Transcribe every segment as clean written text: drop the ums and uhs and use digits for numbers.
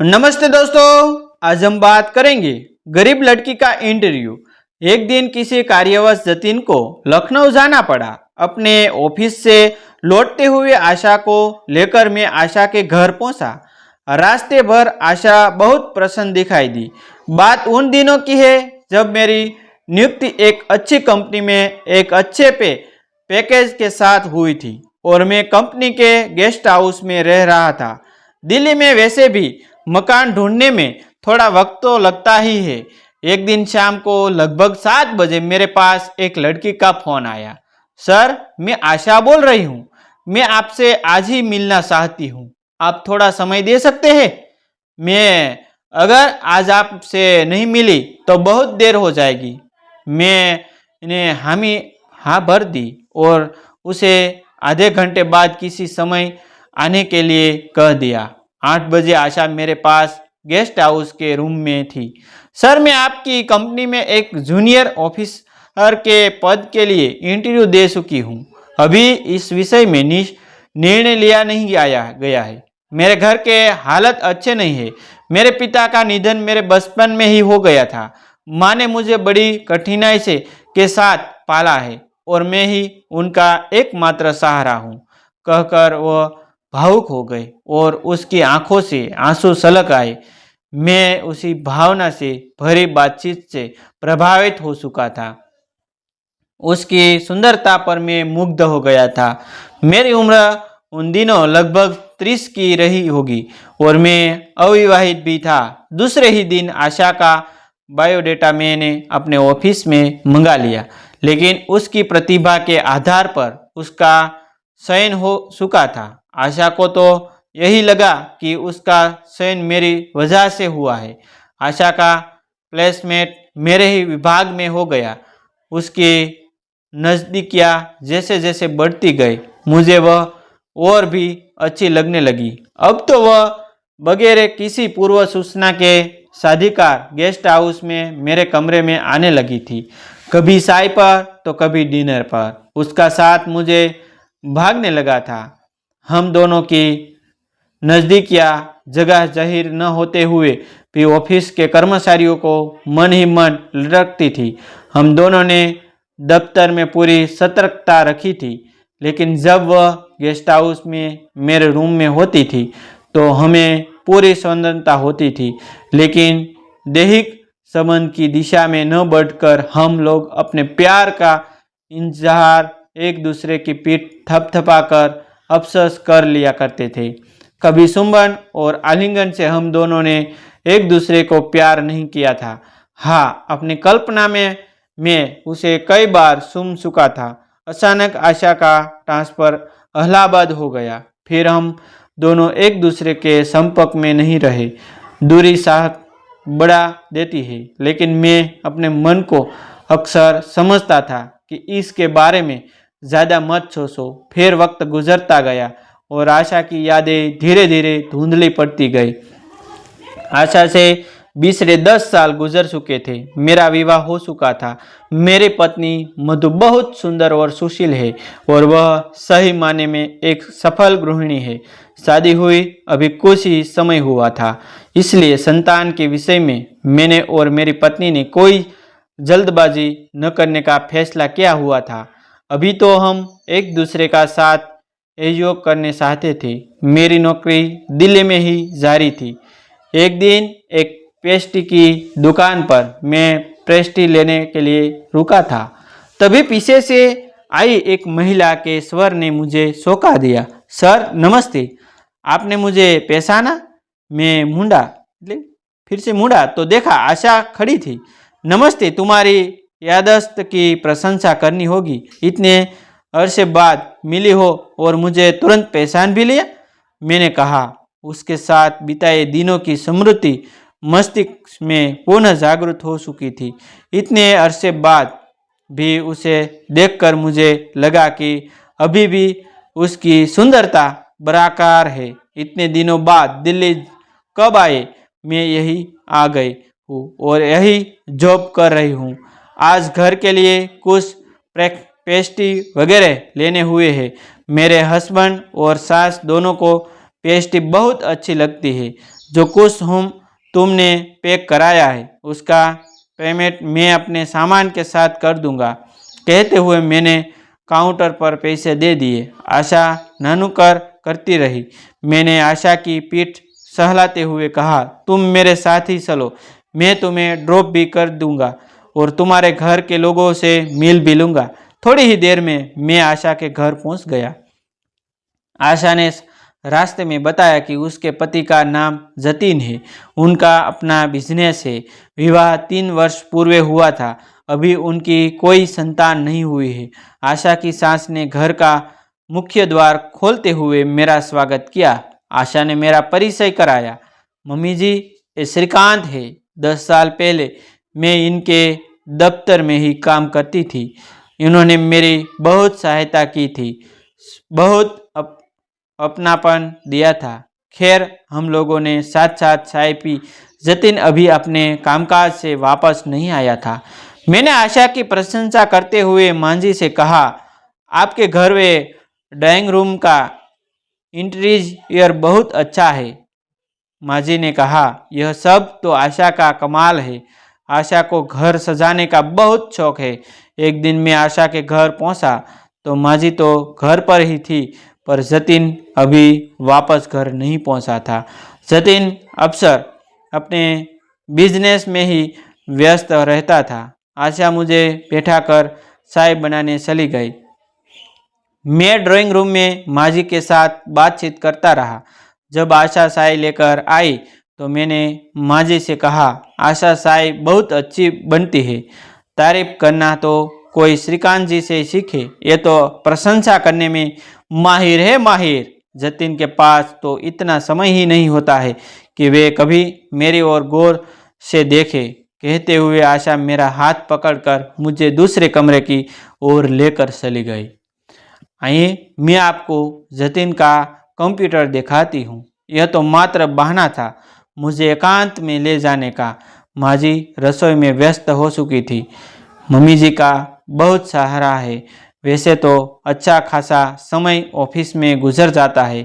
नमस्ते दोस्तों, आज हम बात करेंगे गरीब लड़की का इंटरव्यू। एक दिन किसी कार्यवश जतिन को लखनऊ जाना पड़ा। अपने ऑफिस से लौटते हुए आशा को लेकर मैं आशा के घर पहुंचा। रास्ते भर आशा बहुत प्रसन्न दिखाई दी। बात उन दिनों की है जब मेरी नियुक्ति एक अच्छी कंपनी में एक अच्छे पैकेज के साथ हुई थी और मैं कंपनी के गेस्ट हाउस में रह रहा था। दिल्ली में वैसे भी मकान ढूंढने में थोड़ा वक्त तो लगता ही है। एक दिन शाम को लगभग 7 बजे मेरे पास एक लड़की का फोन आया। सर, मैं आशा बोल रही हूँ। मैं आपसे आज ही मिलना चाहती हूँ। आप थोड़ा समय दे सकते हैं? मैं अगर आज आपसे नहीं मिली तो बहुत देर हो जाएगी। मैंने हाँ भर दी और उसे आधे घंटे बाद किसी समय आने के लिए कह दिया। 8 बजे आशा मेरे पास गेस्ट हाउस के रूम में थी। सर, मैं आपकी कंपनी में एक जूनियर ऑफिसर के पद के लिए इंटरव्यू दे चुकी हूँ। अभी इस विषय में निर्णय लिया नहीं गया है। मेरे घर के हालत अच्छे नहीं है। मेरे पिता का निधन मेरे बचपन में ही हो गया था। माँ ने मुझे बड़ी कठिनाई से के साथ पाला है और मैं ही उनका एकमात्र सहारा हूँ। कहकर वह भावुक हो गए और उसकी आंखों से आंसू छलक आए। मैं उसी भावना से भरी बातचीत से प्रभावित हो चुका था। उसकी सुंदरता पर मैं मुग्ध हो गया था। मेरी उम्र उन दिनों लगभग 30 की रही होगी और मैं अविवाहित भी था। दूसरे ही दिन आशा का बायोडेटा मैंने अपने ऑफिस में मंगा लिया, लेकिन उसकी प्रतिभा के आधार पर उसका चयन हो चुका था। आशा को तो यही लगा कि उसका चयन मेरी वजह से हुआ है। आशा का प्लेसमेंट मेरे ही विभाग में हो गया। उसकी नज़दीकियाँ जैसे जैसे बढ़ती गई, मुझे वह और भी अच्छी लगने लगी। अब तो वह बगैर किसी पूर्व सूचना के साधिकार गेस्ट हाउस में मेरे कमरे में आने लगी थी। कभी चाय पर तो कभी डिनर पर उसका साथ मुझे भागने लगा था। हम दोनों की नज़दीकियाँ जगह जाहिर न होते हुए भी ऑफिस के कर्मचारियों को मन ही मन रखती थी। हम दोनों ने दफ्तर में पूरी सतर्कता रखी थी, लेकिन जब वह गेस्ट हाउस में मेरे रूम में होती थी तो हमें पूरी स्वतंत्रता होती थी। लेकिन दैहिक संबंध की दिशा में न बढ़कर हम लोग अपने प्यार का इजहार एक दूसरे की पीठ थपथपाकर अफसोस कर लिया करते थे। कभी चुंबन और आलिंगन से हम दोनों ने एक दूसरे को प्यार नहीं किया था। हाँ, अपनी कल्पना में मैं उसे कई बार सुन चुका था। अचानक आशा का ट्रांसफर इलाहाबाद हो गया। फिर हम दोनों एक दूसरे के संपर्क में नहीं रहे। दूरी साह बढ़ा देती है, लेकिन मैं अपने मन को अक्सर समझता था कि इसके बारे में ज़्यादा मत सोचो। फिर वक्त गुजरता गया और आशा की यादें धीरे धीरे धुंधली पड़ती गई। आशा से 20 साल गुजर चुके थे। मेरा विवाह हो चुका था। मेरी पत्नी मधु बहुत सुंदर और सुशील है और वह सही मायने में एक सफल गृहिणी है। शादी हुई अभी कुछ ही समय हुआ था, इसलिए संतान के विषय में मैंने और मेरी पत्नी ने कोई जल्दबाजी न करने का फैसला किया हुआ था। अभी तो हम एक दूसरे का साथ सहयोग करने चाहते थे। मेरी नौकरी दिल्ली में ही जारी थी। एक दिन एक पेस्ट्री की दुकान पर मैं पेस्ट्री लेने के लिए रुका था, तभी पीछे से आई एक महिला के स्वर ने मुझे चौंका दिया। सर, नमस्ते। आपने मुझे पहचाना? मैं मुड़ा, फिर से मुड़ा तो देखा आशा खड़ी थी। नमस्ते, तुम्हारी याददाश्त की प्रशंसा करनी होगी। इतने अरसे बाद मिली हो और मुझे तुरंत पहचान भी लिया, मैंने कहा। उसके साथ बिताए दिनों की स्मृति मस्तिष्क में पुनः जागृत हो चुकी थी। इतने अरसे बाद भी उसे देखकर मुझे लगा कि अभी भी उसकी सुंदरता बरकरार है। इतने दिनों बाद दिल्ली कब आए? मैं यही आ गई हूँ और यही जॉब कर रही हूँ। आज घर के लिए कुछ पेस्ट्री वगैरह लेने हुए हैं। मेरे हस्बैंड और सास दोनों को पेस्ट्री बहुत अच्छी लगती है। जो कुछ तुमने पैक कराया है उसका पेमेंट मैं अपने सामान के साथ कर दूंगा। कहते हुए मैंने काउंटर पर पैसे दे दिए। आशा नानुकर करती रही। मैंने आशा की पीठ सहलाते हुए कहा, तुम मेरे साथ ही चलो, मैं तुम्हें ड्रॉप भी कर दूंगा और तुम्हारे घर के लोगों से मिल भी लूँगा। थोड़ी ही देर में मैं आशा के घर पहुंच गया। आशा ने रास्ते में बताया कि उसके पति का नाम जतीन है, उनका अपना बिजनेस है, विवाह 3 वर्ष पूर्व हुआ था, अभी उनकी कोई संतान नहीं हुई है। आशा की सास ने घर का मुख्य द्वार खोलते हुए मेरा स्वागत किया। आशा ने मेरा परिचय कराया। मम्मी जी, ये श्रीकांत है। 10 साल पहले मैं इनके दफ्तर में ही काम करती थी। इन्होंने मेरी बहुत सहायता की थी, बहुत अपनापन दिया था। खैर, हम लोगों ने साथ साथ चाय पी। जतिन अभी अपने कामकाज से वापस नहीं आया था। मैंने आशा की प्रशंसा करते हुए मांझी से कहा, आपके घर में ड्राइंग रूम का इंटीरियर बहुत अच्छा है। मांझी ने कहा, यह सब तो आशा का कमाल है। आशा को घर सजाने का बहुत शौक है। एक दिन मैं आशा के घर पहुंचा तो मांझी तो घर पर ही थी, पर जतिन अभी वापस घर नहीं पहुंचा था। जतिन अक्सर अपने बिजनेस में ही व्यस्त रहता था। आशा मुझे बैठाकर चाय बनाने चली गई। मैं ड्राइंग रूम में मांझी के साथ बातचीत करता रहा। जब आशा चाय लेकर आई तो मैंने मांझी से कहा, आशा चाय बहुत अच्छी बनती है। तारीफ करना तो कोई श्रीकांत जी से सीखे, ये तो प्रशंसा करने में माहिर है, माहिर। जतिन के पास तो इतना समय ही नहीं होता है कि वे कभी मेरी ओर गौर से देखे। कहते हुए आशा मेरा हाथ पकड़कर मुझे दूसरे कमरे की ओर लेकर चली गई। आइए, मैं आपको जतिन का कंप्यूटर दिखाती हूँ। यह तो मात्र बहाना था मुझे एकांत में ले जाने का। मांझी रसोई में व्यस्त हो चुकी थी। मम्मी जी का बहुत सहारा है। वैसे तो अच्छा खासा समय ऑफिस में गुजर जाता है,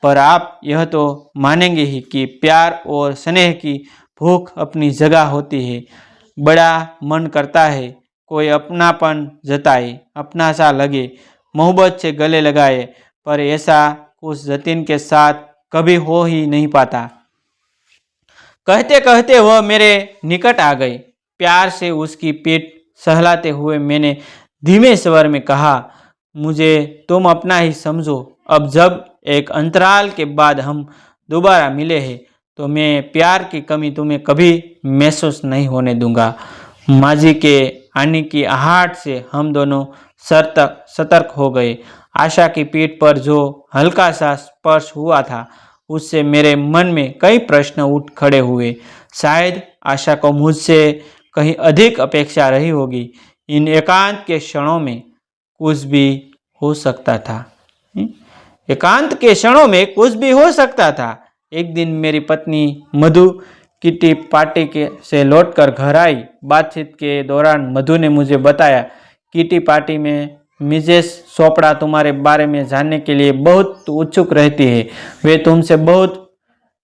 पर आप यह तो मानेंगे ही कि प्यार और स्नेह की भूख अपनी जगह होती है। बड़ा मन करता है कोई अपनापन जताए, अपना सा लगे, मोहब्बत से गले लगाए, पर ऐसा उस जतिन के साथ कभी हो ही नहीं पाता। कहते कहते वह मेरे निकट आ गई। प्यार से उसकी पीठ सहलाते हुए मैंने धीमे स्वर में कहा, मुझे तुम अपना ही समझो। अब जब एक अंतराल के बाद हम दोबारा मिले हैं तो मैं प्यार की कमी तुम्हें कभी महसूस नहीं होने दूंगा। मांझी के आने की आहट से हम दोनों सतर्क हो गए। आशा की पीठ पर जो हल्का सा स्पर्श हुआ था उससे मेरे मन में कई प्रश्न उठ खड़े हुए। शायद आशा को मुझसे कहीं अधिक अपेक्षा रही होगी। इन एकांत के क्षणों में कुछ भी हो सकता था। एकांत के क्षणों में कुछ भी हो सकता था। एक दिन मेरी पत्नी मधु किटी पार्टी के से लौटकर घर आई। बातचीत के दौरान मधु ने मुझे बताया, किटी पार्टी में मिसेस चोपड़ा तुम्हारे बारे में जानने के लिए बहुत उत्सुक रहती है। वे तुमसे बहुत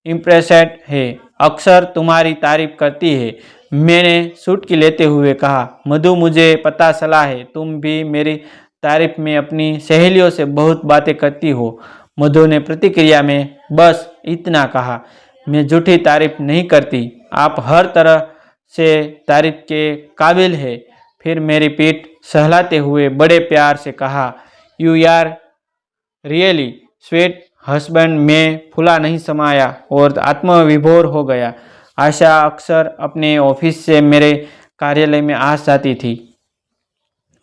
इम्प्रेस्ड है, अक्सर तुम्हारी तारीफ करती है। मैंने चुटकी लेते हुए कहा, मधु, मुझे पता चला है तुम भी मेरी तारीफ में अपनी सहेलियों से बहुत बातें करती हो। मधु ने प्रतिक्रिया में बस इतना कहा, मैं झूठी तारीफ नहीं करती, आप हर तरह से तारीफ के काबिल है। फिर मेरी पीठ सहलाते हुए बड़े प्यार से कहा, you are really sweet husband. में फूला नहीं समाया और आत्मविभोर हो गया। आशा अक्सर अपने ऑफिस से मेरे कार्यालय में आ जाती थी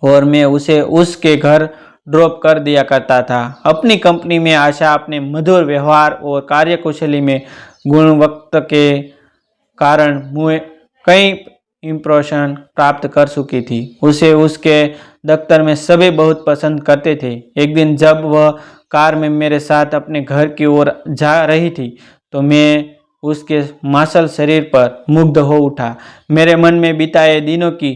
और मैं उसे उसके घर ड्रॉप कर दिया करता था। अपनी कंपनी में आशा अपने मधुर व्यवहार और कार्यकुशली में गुणवत्ता के कारण मुझे कई इम्प्रेशन प्राप्त कर चुकी थी। उसे उसके दफ्तर में सभी बहुत पसंद करते थे। एक दिन जब वह कार में मेरे साथ अपने घर की ओर जा रही थी तो मैं उसके मांसल शरीर पर मुग्ध हो उठा। मेरे मन में बिताए दिनों की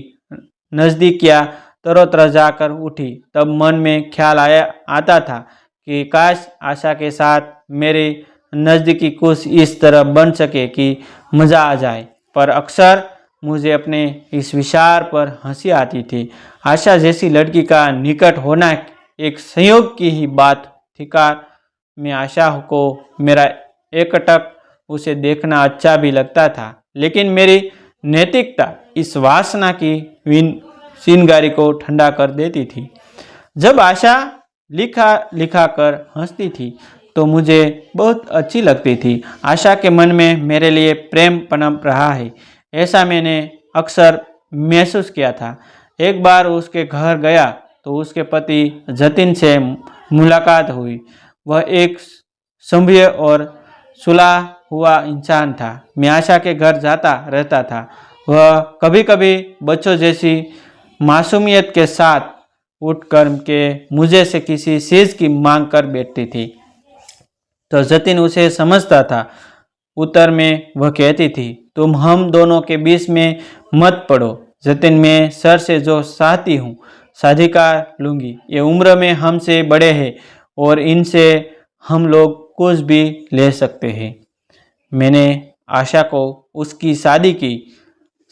नज़दीकियाँ तरोताज़ा कर उठी। तब मन में ख्याल आता था कि काश आशा के साथ मेरी नज़दीकी कुछ इस तरह बन सके कि मज़ा आ जाए। पर अक्सर मुझे अपने इस विचार पर हंसी आती थी। आशा जैसी लड़की का निकट होना एक संयोग की ही बात थी। कार में आशा को मेरा एकटक उसे देखना अच्छा भी लगता था, लेकिन मेरी नैतिकता इस वासना की चिंगारी को ठंडा कर देती थी। जब आशा लिखा लिखा कर हंसती थी तो मुझे बहुत अच्छी लगती थी। आशा के मन में मेरे लिए प्रेम पनप रहा है, ऐसा मैंने अक्सर महसूस किया था। एक बार उसके घर गया तो उसके पति जतिन से मुलाकात हुई। वह एक सभ्य और सुलह हुआ इंसान था। मैं आशा के घर जाता रहता था। वह कभी कभी बच्चों जैसी मासूमियत के साथ उठकर के मुझे से किसी चीज़ की मांग कर बैठती थी तो जतिन उसे समझता था। उत्तर में वह कहती थी, तुम हम दोनों के बीच में मत पड़ो जतिन, मैं सर से जो चाहती हूँ साधिकार लूँगी। ये उम्र में हमसे बड़े हैं और इनसे हम लोग कुछ भी ले सकते हैं। मैंने आशा को उसकी शादी की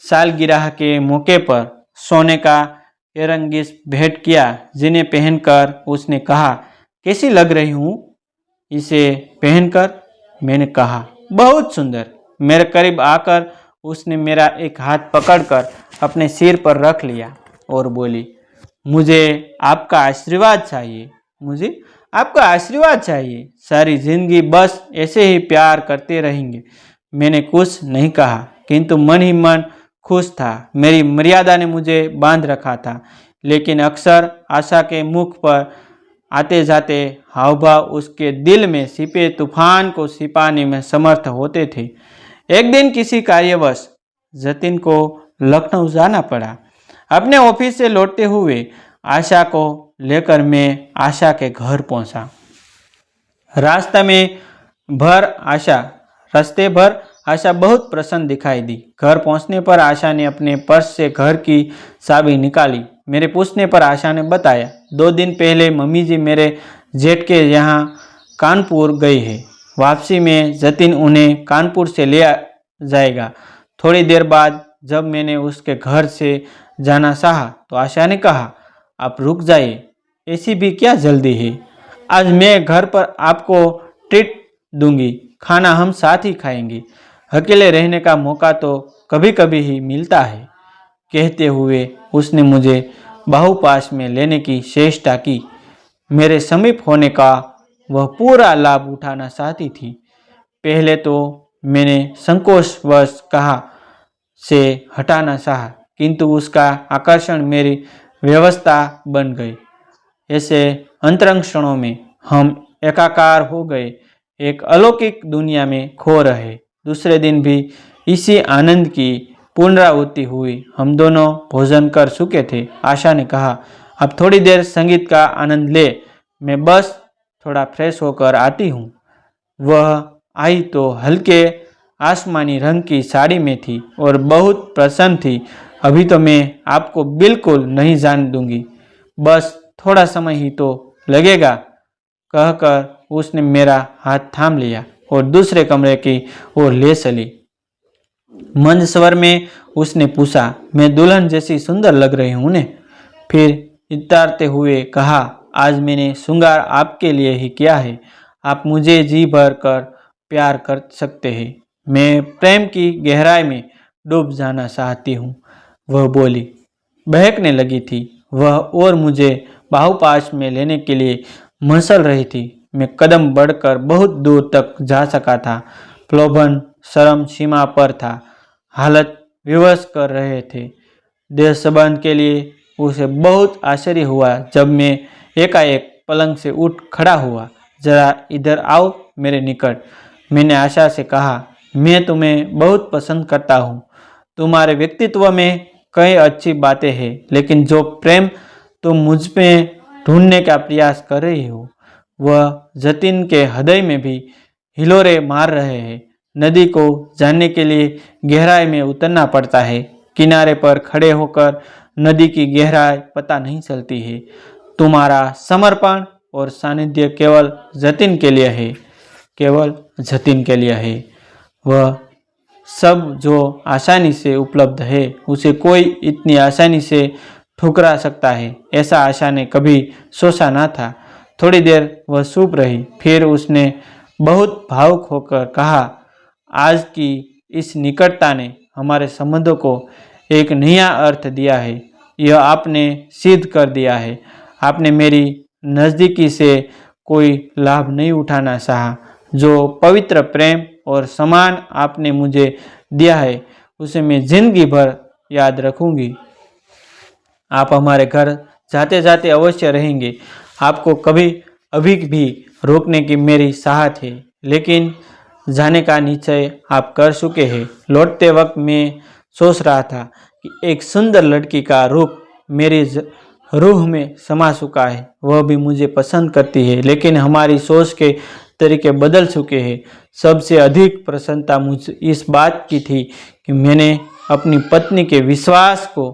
सालगिरह के मौके पर सोने का इयररिंग्स भेंट किया, जिन्हें पहनकर उसने कहा, कैसी लग रही हूँ इसे पहनकर? मैंने कहा, बहुत सुंदर। मेरे करीब आकर उसने मेरा एक हाथ पकड़कर अपने सिर पर रख लिया और बोली, मुझे आपका आशीर्वाद चाहिए, मुझे आपका आशीर्वाद चाहिए। सारी जिंदगी बस ऐसे ही प्यार करते रहेंगे। मैंने कुछ नहीं कहा, किंतु मन ही मन खुश था। मेरी मर्यादा ने मुझे बांध रखा था, लेकिन अक्सर आशा के मुख पर आते जाते हावभाव उसके दिल में छिपे तूफान को छिपाने में समर्थ होते थे। एक दिन किसी कार्यवश जतिन को लखनऊ जाना पड़ा। अपने ऑफिस से लौटते हुए आशा को लेकर मैं आशा के घर पहुंचा। रास्ते भर आशा बहुत प्रसन्न दिखाई दी। घर पहुंचने पर आशा ने अपने पर्स से घर की चाबी निकाली। मेरे पूछने पर आशा ने बताया, 2 दिन पहले मम्मी जी मेरे जेठ के यहाँ कानपुर गई है। वापसी में जतिन उन्हें कानपुर से ले जाएगा। थोड़ी देर बाद जब मैंने उसके घर से जाना चाहा तो आशा ने कहा, आप रुक जाइए, ऐसी भी क्या जल्दी है? आज मैं घर पर आपको ट्रीट दूंगी, खाना हम साथ ही खाएंगे। अकेले रहने का मौका तो कभी कभी ही मिलता है। कहते हुए उसने मुझे बाहुपाश में लेने की चेष्टा की। मेरे समीप होने का वह पूरा लाभ उठाना चाहती थी। पहले तो मैंने संकोचवश कहा से हटाना चाहा, किंतु उसका आकर्षण मेरी व्यवस्था बन गई। ऐसे अंतरंग क्षणों में हम एकाकार हो गए, एक अलौकिक दुनिया में खो रहे। दूसरे दिन भी इसी आनंद की पुनरावृत्ति हुई। हम दोनों भोजन कर चुके थे। आशा ने कहा, अब थोड़ी देर संगीत का आनंद ले, मैं बस थोड़ा फ्रेश होकर आती हूँ। वह आई तो हल्के आसमानी रंग की साड़ी में थी और बहुत प्रसन्न थी। अभी तो मैं आपको बिल्कुल नहीं जान दूंगी, बस थोड़ा समय ही तो लगेगा, कहकर उसने मेरा हाथ थाम लिया और दूसरे कमरे की ओर ले चली। मंद स्वर में उसने पूछा, मैं दुल्हन जैसी सुंदर लग रही हूँ ने? फिर इतारते हुए कहा, आज मैंने श्रृंगार आपके लिए ही किया है। आप मुझे जी भर कर प्यार कर सकते हैं। मैं प्रेम की गहराई में डूब जाना चाहती हूँ, वह बोली। बहकने लगी थी वह और मुझे बाहुपाश में लेने के लिए मसल रही थी। मैं कदम बढ़कर बहुत दूर तक जा सका था। प्रलोभन शर्म सीमा पर था। हालत विवश कर रहे थे। देह संबंध के लिए उसे बहुत आश्चर्य हुआ जब मैं एकाएक पलंग से उठ खड़ा हुआ। जरा इधर आओ मेरे निकट, मैंने आशा से कहा। मैं तुम्हें बहुत पसंद करता हूँ। तुम्हारे व्यक्तित्व में कई अच्छी बातें हैं, लेकिन जो प्रेम तुम मुझ में ढूंढने का प्रयास कर रही हो वह जतिन के हृदय में भी हिलोरे मार रहे हैं। नदी को जानने के लिए गहराई में उतरना पड़ता है। किनारे पर खड़े होकर नदी की गहराई पता नहीं चलती है। तुम्हारा समर्पण और सानिध्य केवल जतिन के लिए है। केवल जतिन के लिए है। वह सब जो आसानी से उपलब्ध है उसे कोई इतनी आसानी से ठुकरा सकता है, ऐसा आशा ने कभी सोचा ना था। थोड़ी देर वह चुप रही, फिर उसने बहुत भावुक होकर कहा, आज की इस निकटता ने हमारे संबंधों को एक नया अर्थ दिया है। यह आपने सिद्ध कर दिया है। आपने मेरी नज़दीकी से कोई लाभ नहीं उठाना चाहा। जो पवित्र प्रेम और सम्मान आपने मुझे दिया है उसे मैं जिंदगी भर याद रखूंगी। आप हमारे घर जाते जाते अवश्य रहेंगे। आपको कभी अभी भी रोकने की मेरी चाहत है, लेकिन जाने का निश्चय आप कर चुके हैं। लौटते वक्त मैं सोच रहा था कि एक सुंदर लड़की का रूप मेरी रूह में समा चुका है। वह भी मुझे पसंद करती है, लेकिन हमारी सोच के तरीके बदल चुके हैं। सबसे अधिक प्रसन्नता मुझे इस बात की थी कि मैंने अपनी पत्नी के विश्वास को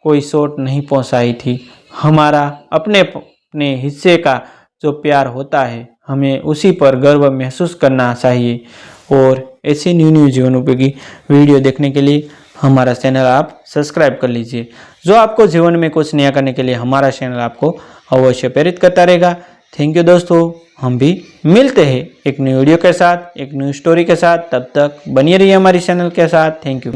कोई चोट नहीं पहुंचाई थी। हमारा अपने अपने हिस्से का जो प्यार होता है, हमें उसी पर गर्व महसूस करना चाहिए। और ऐसी न्यू जीवन उपयोगी वीडियो देखने के लिए हमारा चैनल आप सब्सक्राइब कर लीजिए। जो आपको जीवन में कुछ नया करने के लिए हमारा चैनल आपको अवश्य प्रेरित करता रहेगा। थैंक यू दोस्तों, हम भी मिलते हैं एक न्यू वीडियो के साथ, एक न्यू स्टोरी के साथ। तब तक बनिए रहिए हमारे चैनल के साथ। Thank you.